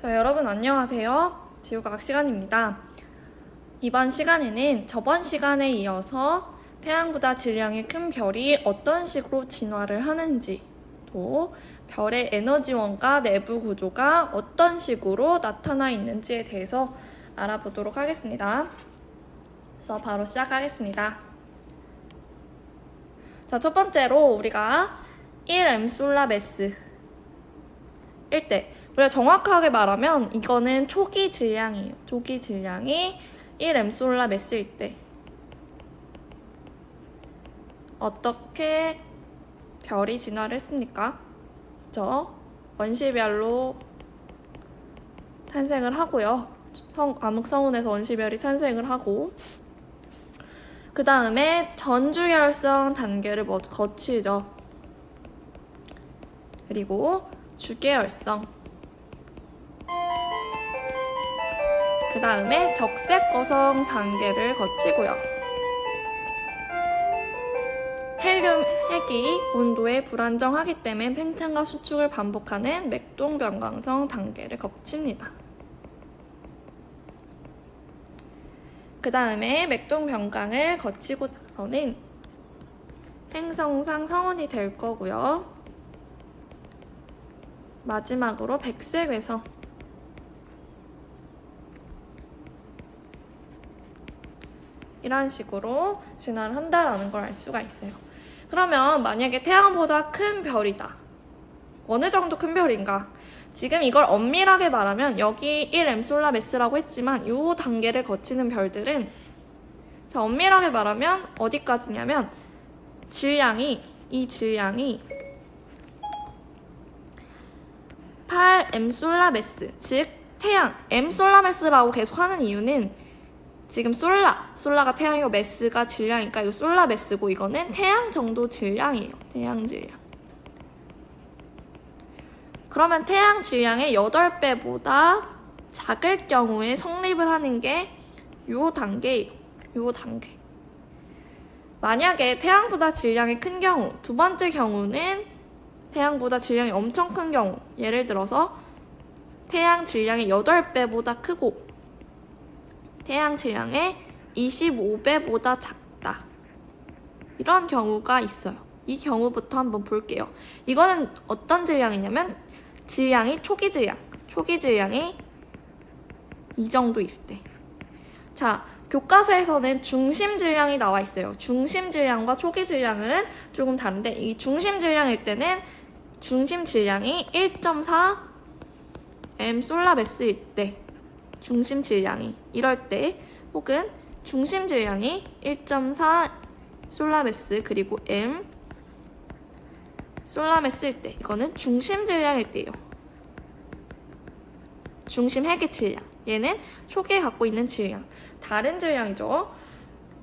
자, 여러분 안녕하세요. 지구과학 시간입니다. 이번 시간에는 저번 시간에 이어서 태양보다 질량이 큰 별이 어떤 식으로 진화를 하는지, 또 별의 에너지원과 내부 구조가 어떤 식으로 나타나 있는지에 대해서 알아보도록 하겠습니다. 그래서 바로 시작하겠습니다. 자, 첫 번째로 우리가 1M 솔라매스 일 때, 우리가 정확하게 말하면 이거는 초기 질량이에요. 초기 질량이 1M 솔라매스일 때 어떻게 별이 진화를 했습니까? 원시별로 탄생을 하고요. 암흑성운에서 원시별이 탄생을 하고, 그 다음에 전주결성 단계를 거치죠. 그리고 주계열성, 그 다음에 적색거성 단계를 거치고요. 헬륨 핵이 온도에 불안정하기 때문에 팽창과 수축을 반복하는 맥동변광성 단계를 거칩니다. 그 다음에 맥동변광을 거치고 나서는 행성상 성운이 될 거고요. 마지막으로 백색 외성, 이런 식으로 진화를 한다라는 걸 알 수가 있어요. 그러면 만약에 태양보다 큰 별이다. 어느 정도 큰 별인가? 지금 이걸 엄밀하게 말하면 여기 1M 솔라매스라고 했지만 이 단계를 거치는 별들은, 자, 엄밀하게 말하면 어디까지냐면 이 질량이 8M 솔라매스, 즉 태양, M 솔라매스라고 계속 하는 이유는 지금 솔라가 태양이고 매스가 질량이니까 이거 솔라매스고, 이거는 태양 정도 질량이에요. 태양 질량. 그러면 태양 질량의 8배보다 작을 경우에 성립을 하는 게 요 단계예요. 요 단계. 만약에 태양보다 질량이 큰 경우, 두 번째 경우는 태양보다 질량이 엄청 큰 경우, 예를 들어서 태양 질량의 8배보다 크고 태양 질량의 25배보다 작다, 이런 경우가 있어요. 이 경우부터 한번 볼게요. 이거는 어떤 질량이냐면 질량이 초기 질량이 이 정도일 때. 자, 교과서에서는 중심 질량이 나와 있어요. 중심 질량과 초기 질량은 조금 다른데, 이 중심 질량일 때는 중심 질량이 1.4M 솔라매스일 때, 중심 질량이 이럴 때, 혹은 중심 질량이 1.4 솔라매스 그리고 M 솔라매스일 때, 이거는 중심 질량일 때예요. 중심 핵의 질량, 얘는 초기에 갖고 있는 질량, 다른 질량이죠.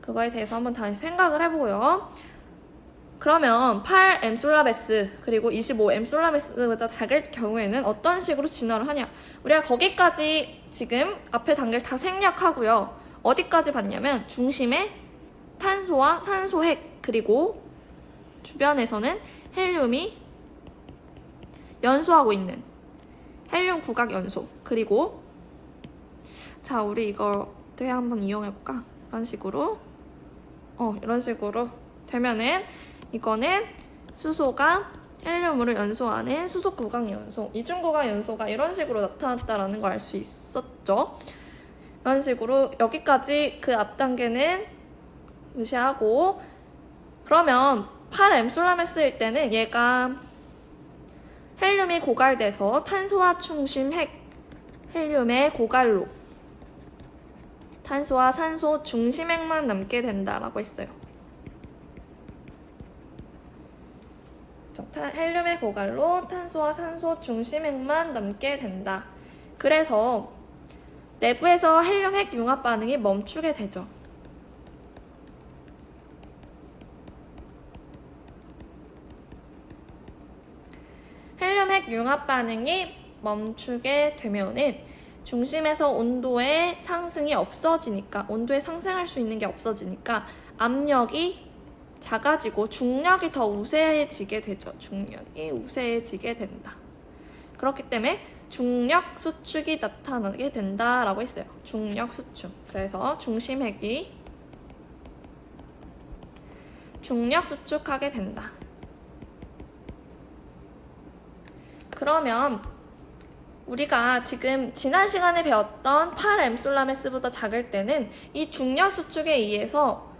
그거에 대해서 한번 다시 생각을 해보고요. 그러면 8M 솔라매스 그리고 25M 솔라매스보다 작을 경우에는 어떤 식으로 진화를 하냐? 우리가 거기까지 지금 앞에 단계를 다 생략하고요. 어디까지 봤냐면 중심에 탄소와 산소 핵, 그리고 주변에서는 헬륨이 연소하고 있는 헬륨 구각 연소, 그리고 자, 우리 이걸 어떻게 한번 이용해볼까? 이런 식으로 되면은 이거는 수소가 헬륨으로 연소하는 수소 구각 연소, 이중 구각 연소가 이런 식으로 나타났다라는 걸 알 수 있었죠. 이런 식으로 여기까지 그 앞 단계는 무시하고, 그러면 8M 솔라매스일 때는 얘가 헬륨이 고갈돼서 탄소와 중심 핵, 헬륨의 고갈로 탄소와 산소 중심 핵만 남게 된다라고 했어요. 헬륨의 고갈로 탄소와 산소 중심 핵만 남게 된다. 그래서 내부에서 헬륨 핵 융합 반응이 멈추게 되죠. 헬륨 핵 융합 반응이 멈추게 되면은 중심에서 온도의 상승이 없어지니까, 온도에 상승할 수 있는 게 없어지니까 압력이 작아지고 중력이 더 우세해지게 되죠. 중력이 우세해지게 된다. 그렇기 때문에 중력 수축이 나타나게 된다라고 했어요. 중력 수축. 그래서 중심핵이 중력 수축하게 된다. 그러면 우리가 지금 지난 시간에 배웠던 8 m솔라메스보다 작을 때는 이 중력 수축에 의해서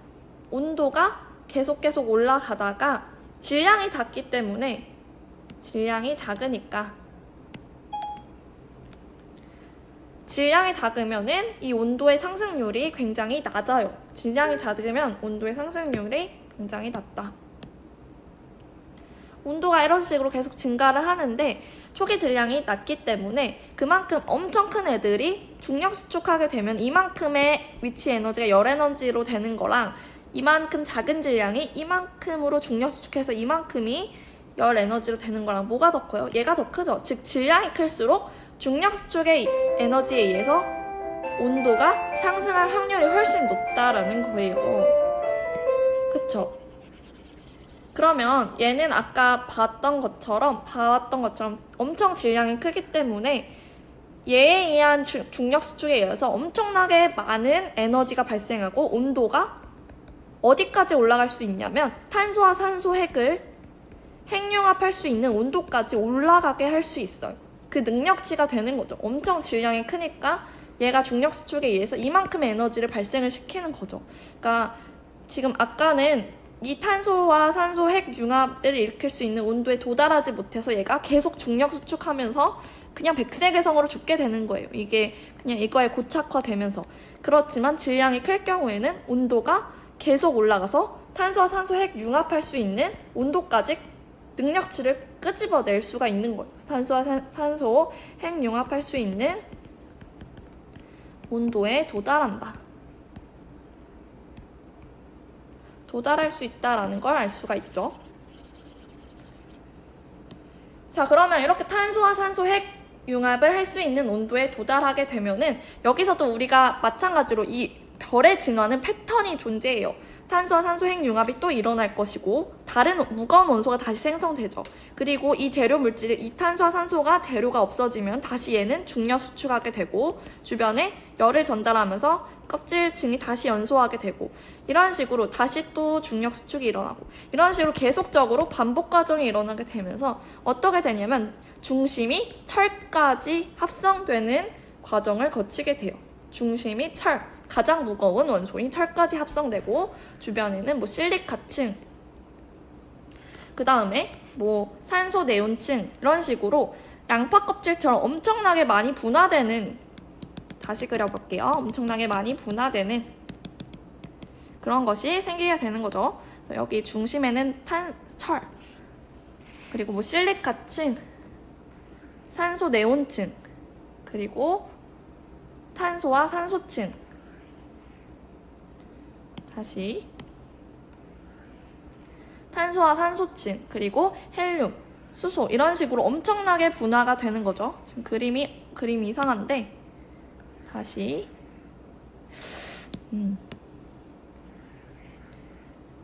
온도가 계속 올라가다가 질량이 작기 때문에 질량이 작으니까 질량이 작으면은 이 온도의 상승률이 굉장히 낮아요. 질량이 작으면 온도의 상승률이 굉장히 낮다. 온도가 이런 식으로 계속 증가를 하는데 초기 질량이 낮기 때문에 그만큼 엄청 큰 애들이 중력 수축하게 되면 이만큼의 위치 에너지가 열 에너지로 되는 거랑 이만큼 작은 질량이 이만큼으로 중력 수축해서 이만큼이 열 에너지로 되는 거랑 뭐가 더 커요? 얘가 더 크죠? 즉 질량이 클수록 중력 수축의 에너지에 의해서 온도가 상승할 확률이 훨씬 높다라는 거예요. 그쵸? 그러면 얘는 아까 봐왔던 것처럼 엄청 질량이 크기 때문에 얘에 의한 중력 수축에 의해서 엄청나게 많은 에너지가 발생하고 온도가 어디까지 올라갈 수 있냐면 탄소와 산소 핵을 핵융합할 수 있는 온도까지 올라가게 할 수 있어요. 그 능력치가 되는 거죠. 엄청 질량이 크니까 얘가 중력 수축에 의해서 이만큼의 에너지를 발생을 시키는 거죠. 그러니까 지금 아까는 이 탄소와 산소 핵 융합을 일으킬 수 있는 온도에 도달하지 못해서 얘가 계속 중력 수축하면서 그냥 백색외성으로 죽게 되는 거예요. 이게 그냥 이거에 고착화되면서. 그렇지만 질량이 클 경우에는 온도가 계속 올라가서 탄소와 산소 핵 융합할 수 있는 온도까지 능력치를 끄집어낼 수가 있는 거예요. 탄소와 산소 핵 융합할 수 있는 온도에 도달한다. 도달할 수 있다라는 걸 알 수가 있죠. 자, 그러면 이렇게 탄소와 산소 핵 융합을 할 수 있는 온도에 도달하게 되면은 여기서도 우리가 마찬가지로 이 별의 진화는 패턴이 존재해요. 탄소와 산소 핵 융합이 또 일어날 것이고 다른 무거운 원소가 다시 생성되죠. 그리고 이 재료 물질, 이 탄소와 산소가 재료가 없어지면 다시 얘는 중력 수축하게 되고 주변에 열을 전달하면서 껍질층이 다시 연소하게 되고 이런 식으로 다시 또 중력 수축이 일어나고 이런 식으로 계속적으로 반복 과정이 일어나게 되면서 어떻게 되냐면 중심이 철까지 합성되는 과정을 거치게 돼요. 중심이 철, 가장 무거운 원소인 철까지 합성되고 주변에는 뭐 실리카층, 그 다음에 뭐 산소 네온층 이런 식으로 양파 껍질처럼 엄청나게 많이 분화되는, 다시 그려볼게요. 엄청나게 많이 분화되는 그런 것이 생기게 되는 거죠. 그래서 여기 중심에는 철, 그리고 뭐 실리카층, 산소 네온층, 그리고 탄소와 산소층, 다시 탄소와 산소층, 그리고 헬륨, 수소 이런 식으로 엄청나게 분화가 되는 거죠. 지금 그림이 이상한데 다시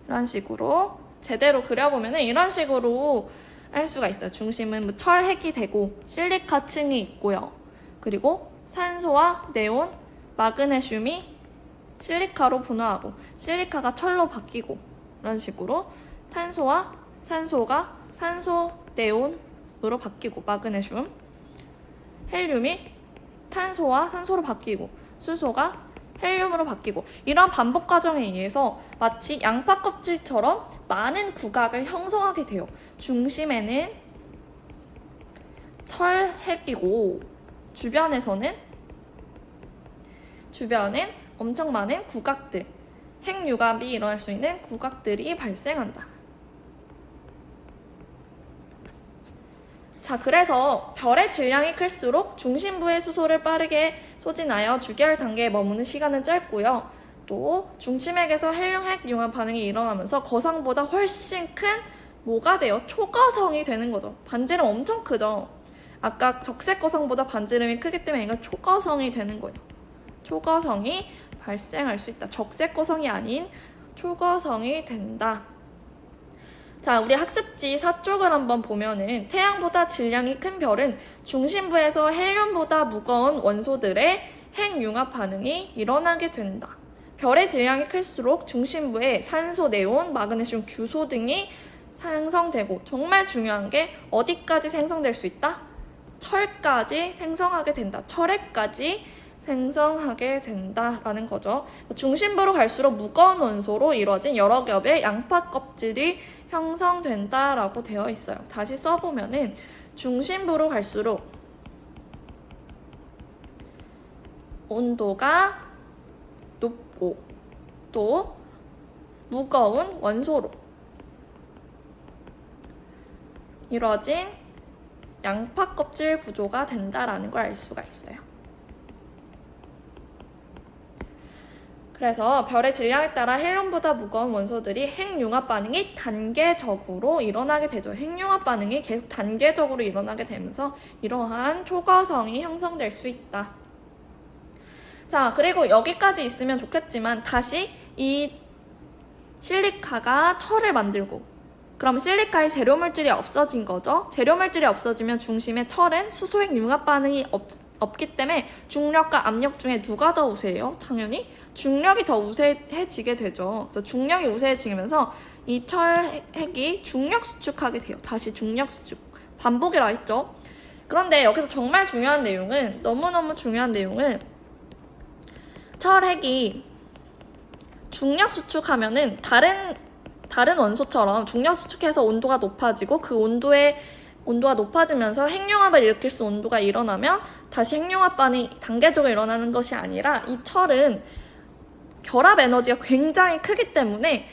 이런 식으로 제대로 그려보면은 이런 식으로 할 수가 있어요. 중심은 뭐 철핵이 되고 실리카층이 있고요. 그리고 산소와 네온, 마그네슘이 실리카로 분화하고 실리카가 철로 바뀌고 이런 식으로 탄소와 산소가 산소 네온으로 바뀌고 마그네슘, 헬륨이 탄소와 산소로 바뀌고 수소가 헬륨으로 바뀌고 이런 반복 과정에 의해서 마치 양파 껍질처럼 많은 구각을 형성하게 돼요. 중심에는 철핵이고 주변엔 엄청 많은 구각들, 핵융합이 일어날 수 있는 구각들이 발생한다. 자, 그래서 별의 질량이 클수록 중심부의 수소를 빠르게 소진하여 주결 단계에 머무는 시간은 짧고요. 또 중심핵에서 헬륨 핵 융합 반응이 일어나면서 거상보다 훨씬 큰 뭐가 돼요? 초거성이 되는 거죠. 반지름 엄청 크죠. 아까 적색 거성보다 반지름이 크기 때문에 이건 초거성이 되는 거예요. 초거성이 발생할 수 있다. 적색 거성이 아닌 초거성이 된다. 자, 우리 학습지 4쪽을 한번 보면은 태양보다 질량이 큰 별은 중심부에서 헬륨보다 무거운 원소들의 핵융합 반응이 일어나게 된다. 별의 질량이 클수록 중심부에 산소, 네온, 마그네슘, 규소 등이 생성되고 정말 중요한 게 어디까지 생성될 수 있다? 철까지 생성하게 된다. 철핵까지 생성하게 된다라는 거죠. 중심부로 갈수록 무거운 원소로 이루어진 여러 겹의 양파 껍질이 형성된다라고 되어 있어요. 다시 써보면은 중심부로 갈수록 온도가 높고 또 무거운 원소로 이루어진 양파 껍질 구조가 된다라는 걸 알 수가 있어요. 그래서 별의 질량에 따라 헬륨보다 무거운 원소들이 핵융합 반응이 단계적으로 일어나게 되죠. 핵융합 반응이 계속 단계적으로 일어나게 되면서 이러한 초거성이 형성될 수 있다. 자, 그리고 여기까지 있으면 좋겠지만 다시 이 실리카가 철을 만들고 그럼 실리카의 재료물질이 없어진 거죠. 재료물질이 없어지면 중심의 철은 수소핵 융합 반응이 없기 때문에 중력과 압력 중에 누가 더 우세해요? 당연히 중력이 더 우세해지게 되죠. 그래서 중력이 우세해지면서 이 철핵이 중력 수축하게 돼요. 다시 중력 수축. 반복이라 했죠. 그런데 여기서 정말 중요한 내용은 너무너무 중요한 내용은 철핵이 중력 수축하면은 다른 원소처럼 중력 수축해서 온도가 높아지고 그 온도가 높아지면서 핵융합을 일으킬 수 온도가 일어나면 다시 핵융합 반응이 단계적으로 일어나는 것이 아니라 이 철은 결합 에너지가 굉장히 크기 때문에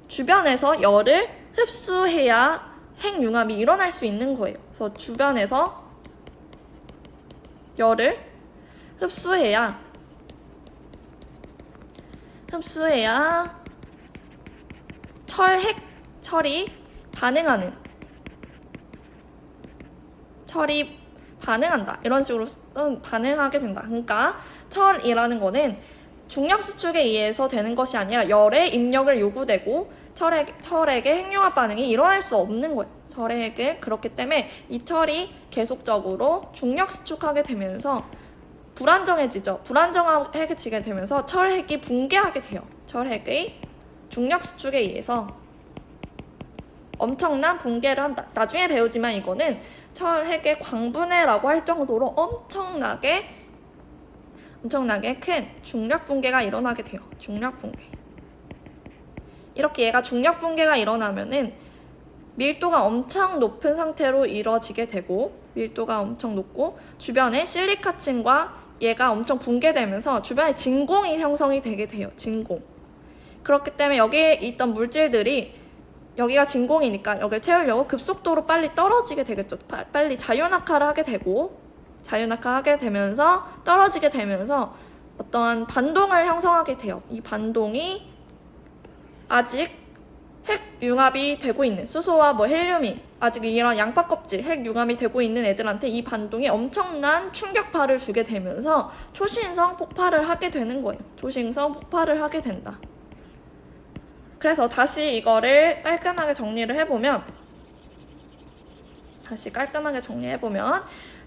주변에서 열을 흡수해야 핵융합이 일어날 수 있는 거예요. 그래서 주변에서 열을 흡수해야 철이 반응한다. 이런 식으로 반응하게 된다. 그러니까 철이라는 거는 중력 수축에 의해서 되는 것이 아니라 열의 입력을 요구되고 철액의 핵융합 반응이 일어날 수 없는 거예요. 철액을 그렇기 때문에 이 철이 계속적으로 중력 수축하게 되면서 불안정해지죠. 불안정해지게 되면서 철핵이 붕괴하게 돼요. 철핵의 중력 수축에 의해서 엄청난 붕괴를 한다. 나중에 배우지만 이거는 철핵의 광분해라고 할 정도로 엄청나게 큰 중력 붕괴가 일어나게 돼요. 중력 붕괴. 이렇게 얘가 중력 붕괴가 일어나면은 밀도가 엄청 높은 상태로 이루어지게 되고 밀도가 엄청 높고 주변에 실리카층과 얘가 엄청 붕괴되면서 주변에 진공이 형성이 되게 돼요. 진공. 그렇기 때문에 여기에 있던 물질들이 여기가 진공이니까 여기를 채우려고 급속도로 빨리 떨어지게 되겠죠. 빨리 자유낙하를 하게 되고 자유낙하하게 되면서 떨어지게 되면서 어떠한 반동을 형성하게 돼요. 이 반동이 아직 핵융합이 되고 있는 수소와 헬륨이 아직 이런 양파 껍질 핵융합이 되고 있는 애들한테 이 반동이 엄청난 충격파를 주게 되면서 초신성 폭발을 하게 되는 거예요. 초신성 폭발을 하게 된다. 그래서 다시 이거를 깔끔하게 정리를 해보면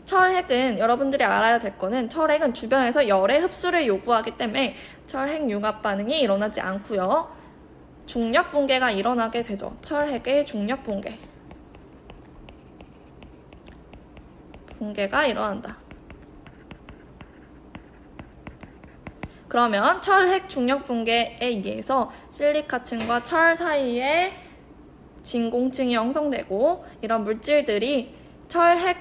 철핵은 여러분들이 알아야 될 거는 철핵은 주변에서 열의 흡수를 요구하기 때문에 철핵 융합 반응이 일어나지 않고요. 중력 붕괴가 일어나게 되죠. 철핵의 중력 붕괴가 일어난다. 그러면 철핵 중력 붕괴에 의해서 실리카층과 철 사이에 진공층이 형성되고 이런 물질들이 철핵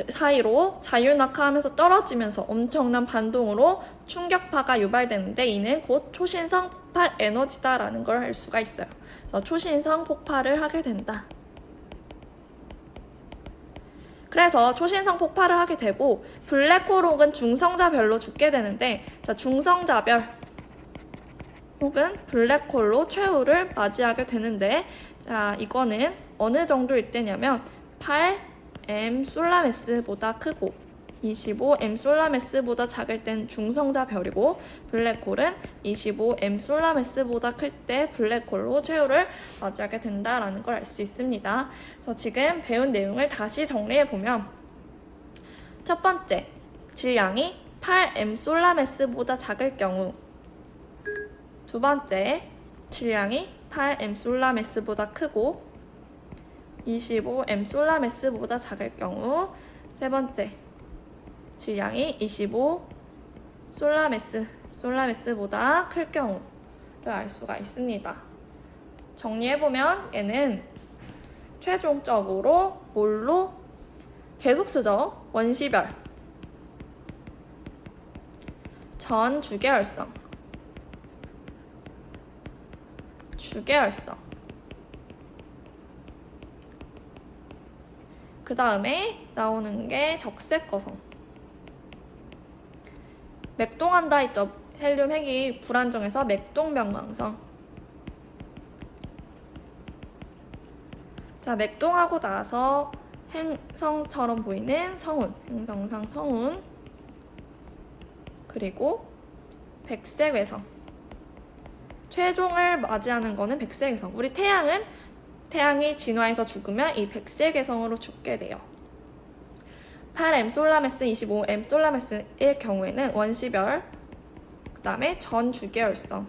사이로 자유낙하하면서 떨어지면서 엄청난 반동으로 충격파가 유발되는데 이는 곧 초신성 폭발 에너지다라는 걸 알 수가 있어요. 그래서 초신성 폭발을 하게 된다. 그래서 초신성 폭발을 하게 되고 블랙홀 혹은 중성자별로 죽게 되는데 중성자별 혹은 블랙홀로 최후를 맞이하게 되는데 이거는 어느 정도일 때냐면 8M 솔라메스보다 크고 25M 솔라메스보다 작을 땐 중성자 별이고 블랙홀은 25M 솔라메스보다 클 때 블랙홀로 최후를 맞이하게 된다라는 걸 알 수 있습니다. 그래서 지금 배운 내용을 다시 정리해보면 첫 번째, 질량이 8M 솔라메스보다 작을 경우 두 번째, 질량이 8M 솔라메스보다 크고 25M 솔라메스보다 작을 경우 세 번째, 질량이 25 솔라메스보다 클 경우를 알 수가 있습니다. 정리해보면 얘는 최종적으로 뭘로 계속 쓰죠? 원시별, 전 주계열성, 그 다음에 나오는 게 적색거성. 맥동한다 있죠? 헬륨 핵이 불안정해서 맥동변광성. 자, 맥동하고 나서 행성처럼 보이는 성운, 행성상 성운. 그리고 백색외성. 최종을 맞이하는 거는 백색외성. 우리 태양이 진화해서 죽으면 이 백색외성으로 죽게 돼요. 8M 솔라메스, 25M 솔라메스일 경우에는 원시별, 그 다음에 전 주계열성,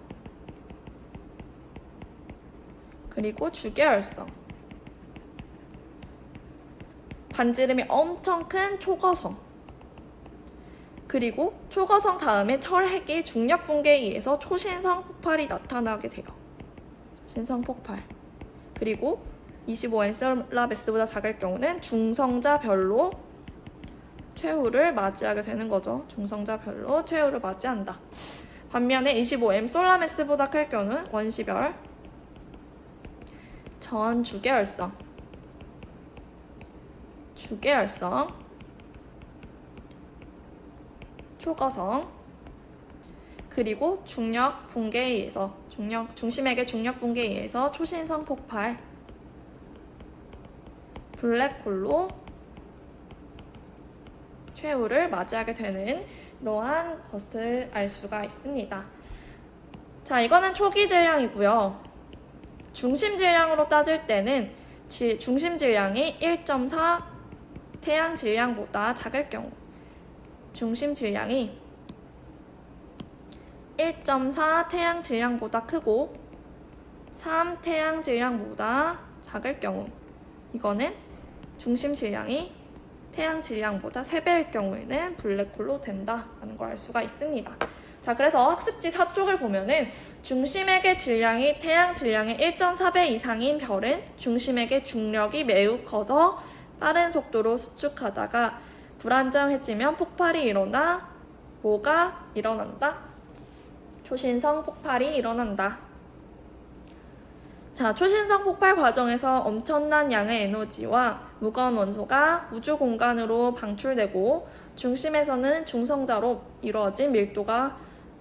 그리고 주계열성, 반지름이 엄청 큰 초거성, 그리고 초거성 다음에 철핵이 중력 붕괴에 의해서 초신성 폭발이 나타나게 돼요. 신성 폭발. 그리고 25M 솔라메스보다 작을 경우는 중성자 별로 최후를 맞이하게 되는 거죠. 중성자 별로 최후를 맞이한다. 반면에 25M 솔라메스보다 클 경우는 원시별, 전 주계열성, 초거성, 그리고 중력 붕괴에 의해서 중심에게 중력 붕괴에 의해서 초신성 폭발, 블랙홀로 최후를 맞이하게 되는 이러한 것을 알 수가 있습니다. 자, 이거는 초기 질량이고요. 중심 질량으로 따질 때는 중심 질량이 1.4 태양 질량보다 작을 경우, 중심 질량이 1.4 태양 질량보다 크고 3 태양 질량보다 작을 경우, 이거는 중심 질량이 태양 질량보다 3배일 경우에는 블랙홀로 된다라는 걸 알 수가 있습니다. 자, 그래서 학습지 4쪽을 보면은 중심액의 질량이 태양 질량의 1.4배 이상인 별은 중심액의 중력이 매우 커서 빠른 속도로 수축하다가 불안정해지면 폭발이 일어나 뭐가 일어난다? 초신성 폭발이 일어난다. 자, 초신성 폭발 과정에서 엄청난 양의 에너지와 무거운 원소가 우주 공간으로 방출되고 중심에서는 중성자로 이루어진 밀도가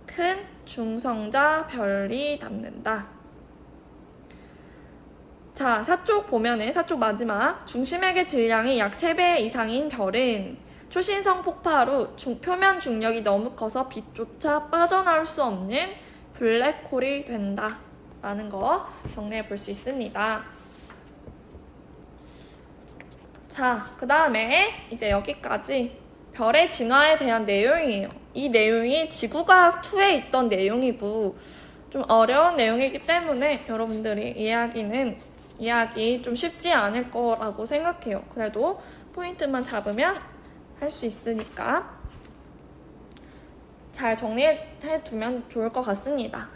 큰 중성자 별이 남는다. 자, 4쪽 보면은 4쪽 마지막 중심액의 질량이 약 3배 이상인 별은 초신성 폭발 후 표면 중력이 너무 커서 빛조차 빠져나올 수 없는 블랙홀이 된다 라는 거 정리해 볼 수 있습니다. 자, 그 다음에 이제 여기까지 별의 진화에 대한 내용이에요. 이 내용이 지구과학 2에 있던 내용이고 좀 어려운 내용이기 때문에 여러분들이 이해하기 좀 쉽지 않을 거라고 생각해요. 그래도 포인트만 잡으면 할 수 있으니까 잘 정리해 두면 좋을 것 같습니다.